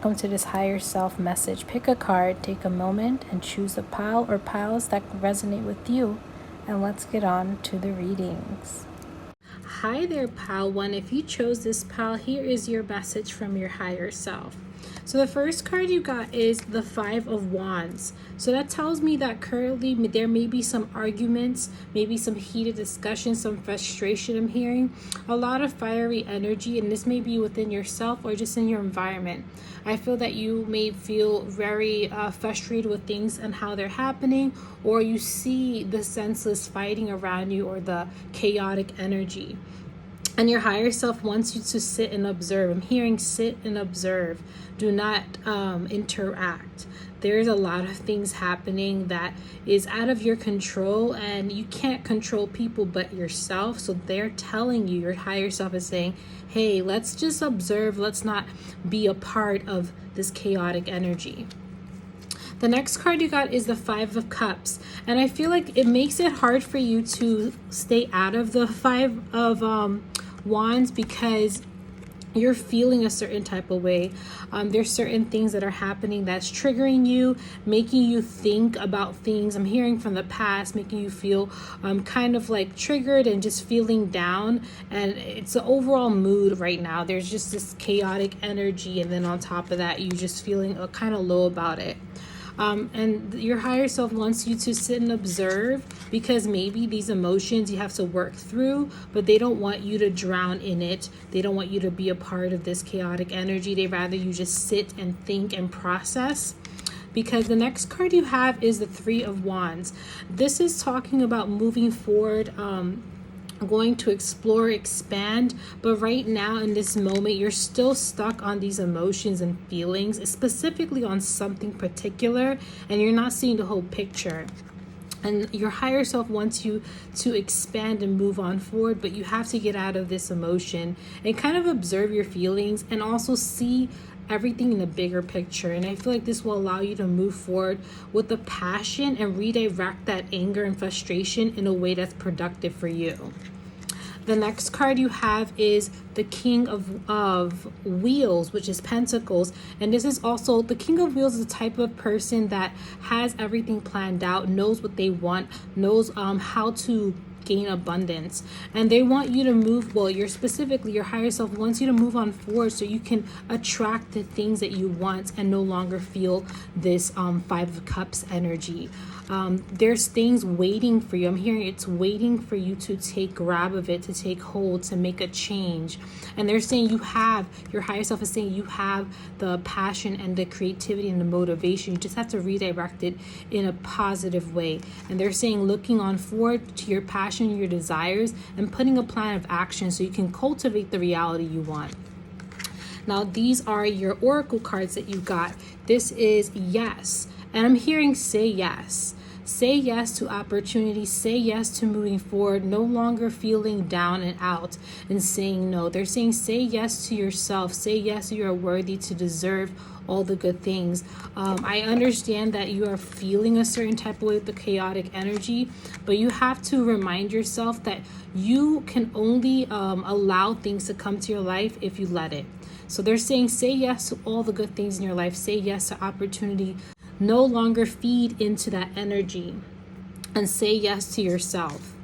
welcome to this higher self message. Pick a card, take a moment, and choose a pile or piles that resonate with you. And let's get on to the readings. Hi there, pile one. If you chose this pile, here is your message from your higher self. So the first card you got is the Five of Wands. So that tells me that currently there may be some arguments, maybe some heated discussion, some frustration I'm hearing, a lot of fiery energy, and this may be within yourself or just in your environment. I feel that you may feel very frustrated with things and how they're happening, or you see the senseless fighting around you or the chaotic energy. And your higher self wants you to sit and observe. I'm hearing sit and observe. Do not interact. There's a lot of things happening that is out of your control, and you can't control people but yourself. So they're telling you, your higher self is saying, hey, let's just observe. Let's not be a part of this chaotic energy. The next card you got is the Five of Cups. And I feel like it makes it hard for you to stay out of the Five of Wands because you're feeling a certain type of way. There's certain things that are happening that's triggering you, making you think about things. I'm hearing from the past, making you feel kind of like triggered and just feeling down. And it's an overall mood right now. There's just this chaotic energy. And then on top of that, you just feeling kind of low about it. And your higher self wants you to sit and observe because maybe these emotions you have to work through, but they don't want you to drown in it. They don't want you to be a part of this chaotic energy. They rather you just sit and think and process. Because the next card you have is the Three of Wands. This is talking about moving forward, going to explore, expand, but right now in this moment you're still stuck on these emotions and feelings, specifically on something particular, and you're not seeing the whole picture. And your higher self wants you to expand and move on forward, but you have to get out of this emotion and kind of observe your feelings and also see everything in the bigger picture. And I feel like this will allow you to move forward with the passion and redirect that anger and frustration in a way that's productive for you. The next card you have is the King of Wheels, which is Pentacles. And this is also, the King of Wheels is the type of person that has everything planned out, knows what they want, knows how to gain abundance, and they want you to move, well, your higher self wants you to move on forward so you can attract the things that you want and no longer feel this Five of Cups energy. There's things waiting for you. I'm hearing it's waiting for you to take grab of it, to take hold, to make a change. And they're saying your higher self is saying you have the passion and the creativity and the motivation. You just have to redirect it in a positive way. And they're saying looking on forward to your passion, your desires, and putting a plan of action so you can cultivate the reality you want. Now, these are your oracle cards that you got. This is yes. And I'm hearing say yes. Say yes to opportunity. Say yes to moving forward. No longer feeling down and out and saying no. They're saying say yes to yourself. Say yes, you are worthy to deserve all the good things. I understand that you are feeling a certain type of way with the chaotic energy, but you have to remind yourself that you can only allow things to come to your life if you let it. So they're saying say yes to all the good things in your life. Say yes to opportunity. No longer feed into that energy and say yes to yourself.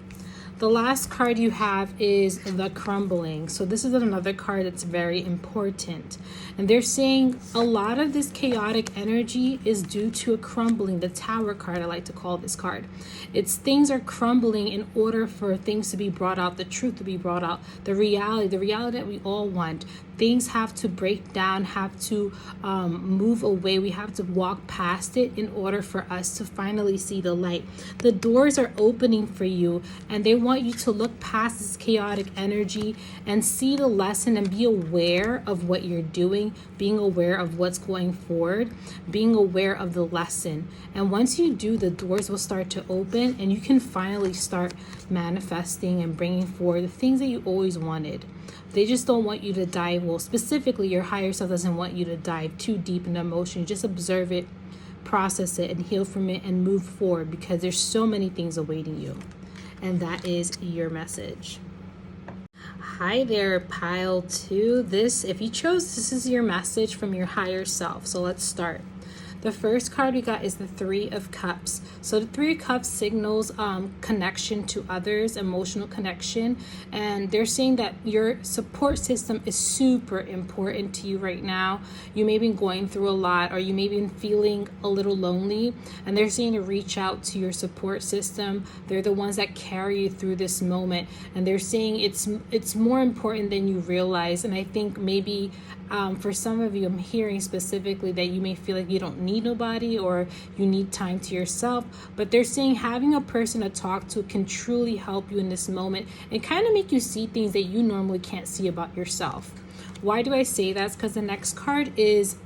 The last card you have is the Crumbling. So this is another card that's very important. And they're saying a lot of this chaotic energy is due to a crumbling. The Tower card, I like to call this card. It's things are crumbling in order for things to be brought out, the truth to be brought out, the reality that we all want. Things have to break down, have to move away. We have to walk past it in order for us to finally see the light. The doors are opening for you, and they want you to look past this chaotic energy and see the lesson and be aware of what you're doing, being aware of what's going forward, being aware of the lesson. And once you do, the doors will start to open and you can finally start manifesting and bringing forward the things that you always wanted. They just don't want you to dive, well, specifically your higher self doesn't want you to dive too deep into emotion. Just observe it, process it, and heal from it and move forward because there's so many things awaiting you. And that is your message. Hi there, pile 2. If you chose, this is your message from your higher self. So let's start. The first card we got is the Three of Cups. So the Three of Cups signals connection to others, emotional connection. And they're saying that your support system is super important to you right now. You may be going through a lot, or you may be feeling a little lonely. And they're saying to reach out to your support system. They're the ones that carry you through this moment. And they're saying it's more important than you realize. And I think maybe for some of you, I'm hearing specifically that you may feel like you don't need nobody or you need time to yourself, but they're saying having a person to talk to can truly help you in this moment and kind of make you see things that you normally can't see about yourself. Why do I say that? Because the next card is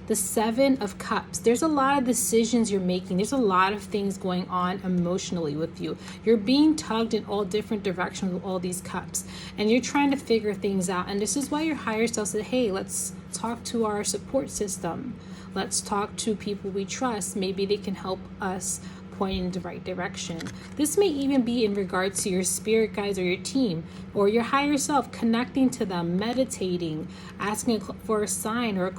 the Seven of Cups. There's a lot of decisions you're making. There's a lot of things going on emotionally with you. You're being tugged in all different directions with all these cups, and you're trying to figure things out. And this is why your higher self said, hey, let's talk to our support system. Let's talk to people we trust. Maybe they can help us point in the right direction. This may even be in regards to your spirit guides or your team or your higher self, connecting to them, meditating, asking for a sign or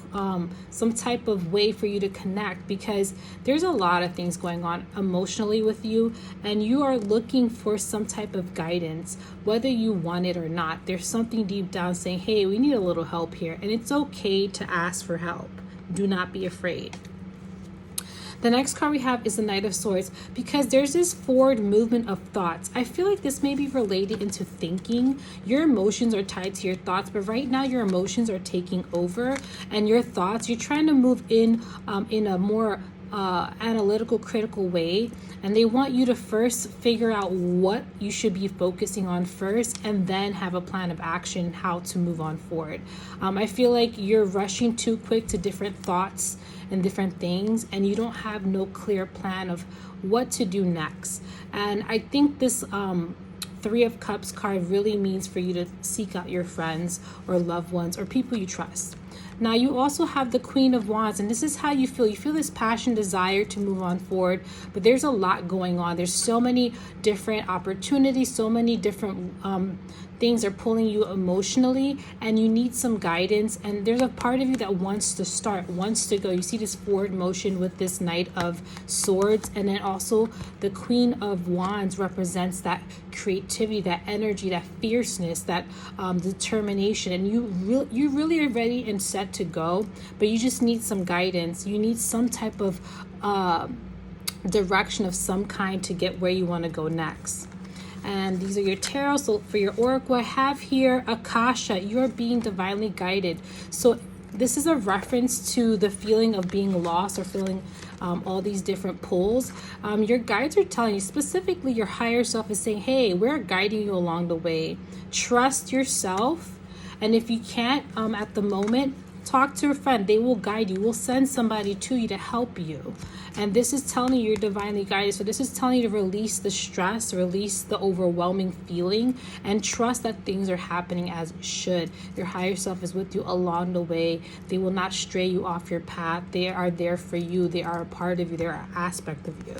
some type of way for you to connect, because there's a lot of things going on emotionally with you and you are looking for some type of guidance, whether you want it or not. There's something deep down saying, hey, we need a little help here, and it's okay to ask for help. Do not be afraid. The next card we have is the Knight of Swords, because there's this forward movement of thoughts. I feel like this may be related into thinking. Your emotions are tied to your thoughts, but right now your emotions are taking over, and your thoughts, you're trying to move in a more analytical, critical way, and they want you to first figure out what you should be focusing on first, and then have a plan of action how to move on forward. I feel like you're rushing too quick to different thoughts and different things, and you don't have no clear plan of what to do next. And I think this Three of Cups card really means for you to seek out your friends or loved ones or people you trust. Now you also have the Queen of Wands, and this is how you feel. You feel this passion, desire to move on forward, but there's a lot going on. There's so many different opportunities, so many different things are pulling you emotionally, and you need some guidance. And there's a part of you that wants to start, wants to go. You see this forward motion with this Knight of Swords, and then also the Queen of Wands represents that creativity, that energy, that fierceness, that determination, and you really are ready and set to go, but you just need some guidance. You need some type of direction of some kind to get where you want to go next. And these are your tarot. So for your oracle, I have here Akasha. You're being divinely guided. So this is a reference to the feeling of being lost or feeling all these different pulls. Your guides are telling you, specifically your higher self is saying, hey, we're guiding you along the way. Trust yourself. And if you can't at the moment, talk to a friend. They will guide you. We'll send somebody to you to help you. And this is telling you you're divinely guided. So this is telling you to release the stress, release the overwhelming feeling, and trust that things are happening as it should. Your higher self is with you along the way. They will not stray you off your path. They are there for you. They are a part of you. They're an aspect of you.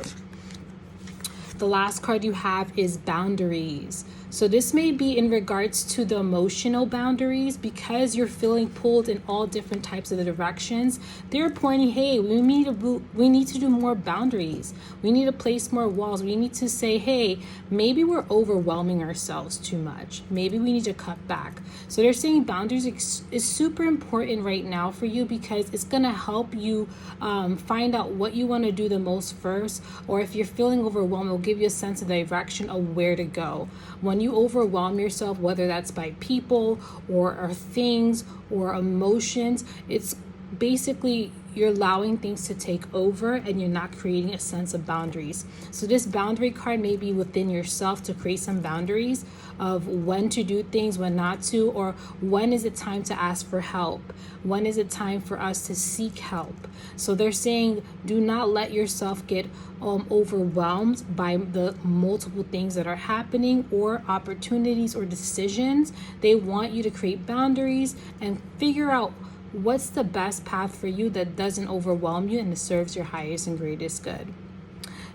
The last card you have is Boundaries. So this may be in regards to the emotional boundaries, because you're feeling pulled in all different types of directions. They're pointing, hey, we need to do more boundaries. We need to place more walls. We need to say, hey, maybe we're overwhelming ourselves too much. Maybe we need to cut back. So they're saying boundaries is super important right now for you, because it's going to help you find out what you want to do the most first, or if you're feeling overwhelmed, it'll give you a sense of direction of where to go. When you overwhelm yourself, whether that's by people or things or emotions, it's basically you're allowing things to take over and you're not creating a sense of boundaries. So this boundary card may be within yourself to create some boundaries of when to do things, when not to, or when is it time to ask for help? When is it time for us to seek help? So they're saying do not let yourself get overwhelmed by the multiple things that are happening or opportunities or decisions. They want you to create boundaries and figure out what's the best path for you that doesn't overwhelm you and it serves your highest and greatest good.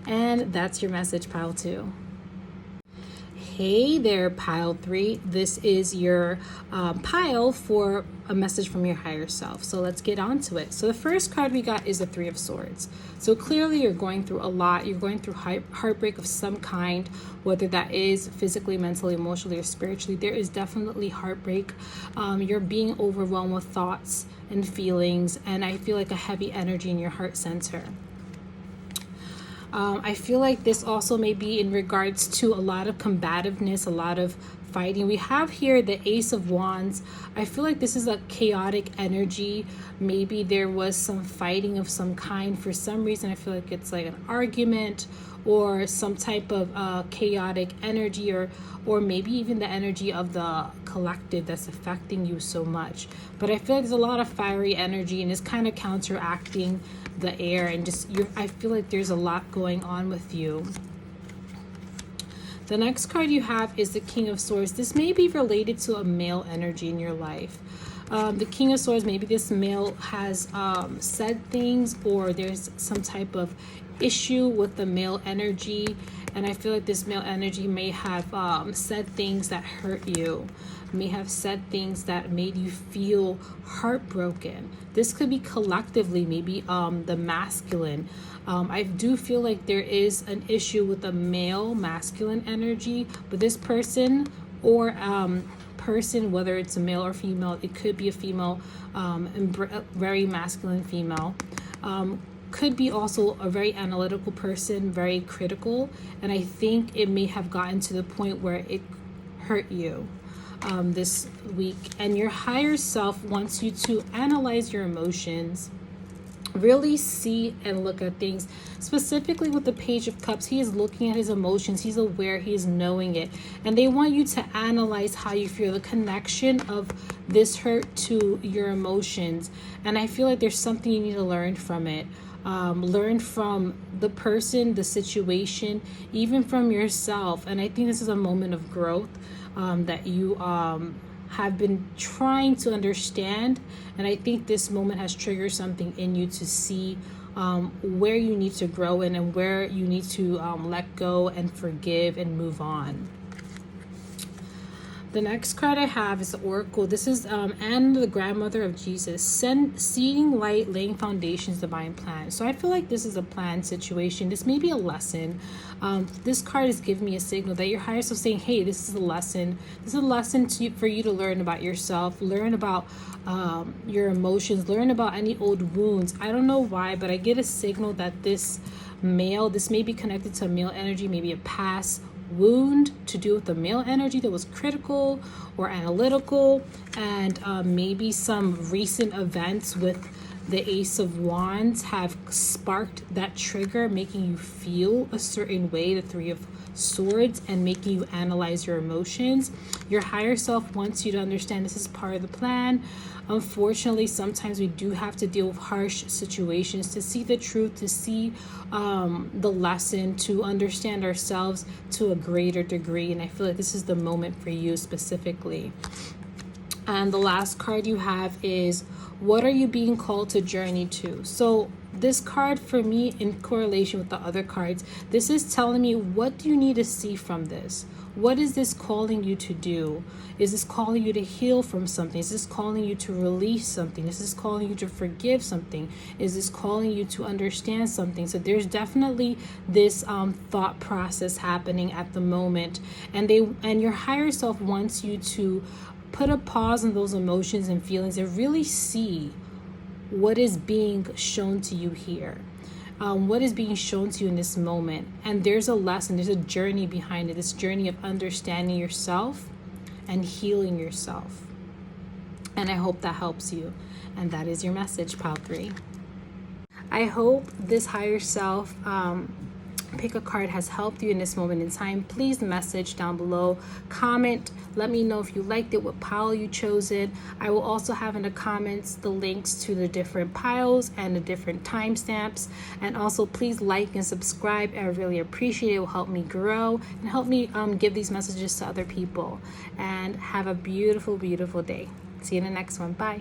And that's your message, pile 2. Hey there, pile 3. This is your pile for a message from your higher self. So let's get on to it. So the first card we got is the 3 of Swords. So clearly you're going through a lot. You're going through heartbreak of some kind, whether that is physically, mentally, emotionally, or spiritually. There is definitely heartbreak. You're being overwhelmed with thoughts and feelings, and I feel like a heavy energy in your heart center. I feel like this also may be in regards to a lot of combativeness, a lot of fighting. We have here the Ace of Wands. I feel like this is a chaotic energy. Maybe there was some fighting of some kind. For some reason, I feel like it's like an argument or some type of chaotic energy, or maybe even the energy of the collective that's affecting you so much. But I feel like there's a lot of fiery energy, and it's kind of counteracting the air, and just I feel like there's a lot going on with you. The next card you have is the King of Swords. This may be related to a male energy in your life. The King of Swords, maybe this male has said things, or there's some type of issue with the male energy, and I feel like this male energy may have said things that hurt you, may have said things that made you feel heartbroken. This could be collectively, maybe the masculine. I do feel like there is an issue with the male masculine energy, but this person or person, whether it's a male or female, it could be a female, very masculine female, could be also a very analytical person, very critical, and I think it may have gotten to the point where it hurt you this week, and your higher self wants you to analyze your emotions, really see and look at things. Specifically with the Page of Cups, he is looking at his emotions, he's aware, he is knowing it, and they want you to analyze how you feel, the connection of this hurt to your emotions. And I feel like there's something you need to learn from it. Learn from the person, the situation, even from yourself. And I think this is a moment of growth that you have been trying to understand, and I think this moment has triggered something in you to see where you need to grow in, and where you need to let go and forgive and move on. The next card I have is the Oracle. This is and the grandmother of Jesus, seeing light, laying foundations, divine plan. So I feel like this is a planned situation. This may be a lesson. This card is giving me a signal that your higher self saying, hey, this is a lesson. This is a lesson for you to learn about yourself, learn about your emotions, learn about any old wounds. I don't know why, but I get a signal that this may be connected to male energy, maybe a past wound to do with the male energy that was critical or analytical, and maybe some recent events with the Ace of Wands have sparked that trigger, making you feel a certain way, the 3 of Swords, and making you analyze your emotions. Your higher self wants you to understand this is part of the plan. Unfortunately, sometimes we do have to deal with harsh situations to see the truth, to see the lesson, to understand ourselves to a greater degree. And I feel like this is the moment for you specifically. And the last card you have is, what are you being called to journey to? So this card for me, in correlation with the other cards, this is telling me, what do you need to see from this? What is this calling you to do? Is this calling you to heal from something? Is this calling you to release something? Is this calling you to forgive something? Is this calling you to understand something? So there's definitely this thought process happening at the moment, and your higher self wants you to put a pause on those emotions and feelings and really see what is being shown to you here. What is being shown to you in this moment. And there's a lesson, there's a journey behind it, this journey of understanding yourself and healing yourself. And I hope that helps you. And that is your message, pile 3. I hope this higher self pick a card has helped you in this moment in time. Please message down below, comment, let me know if you liked it, what pile you chose it. I will also have in the comments the links to the different piles and the different timestamps. And also please like and subscribe. I really appreciate it. It will help me grow and help me give these messages to other people. And have a beautiful, beautiful day. See you in the next one. Bye.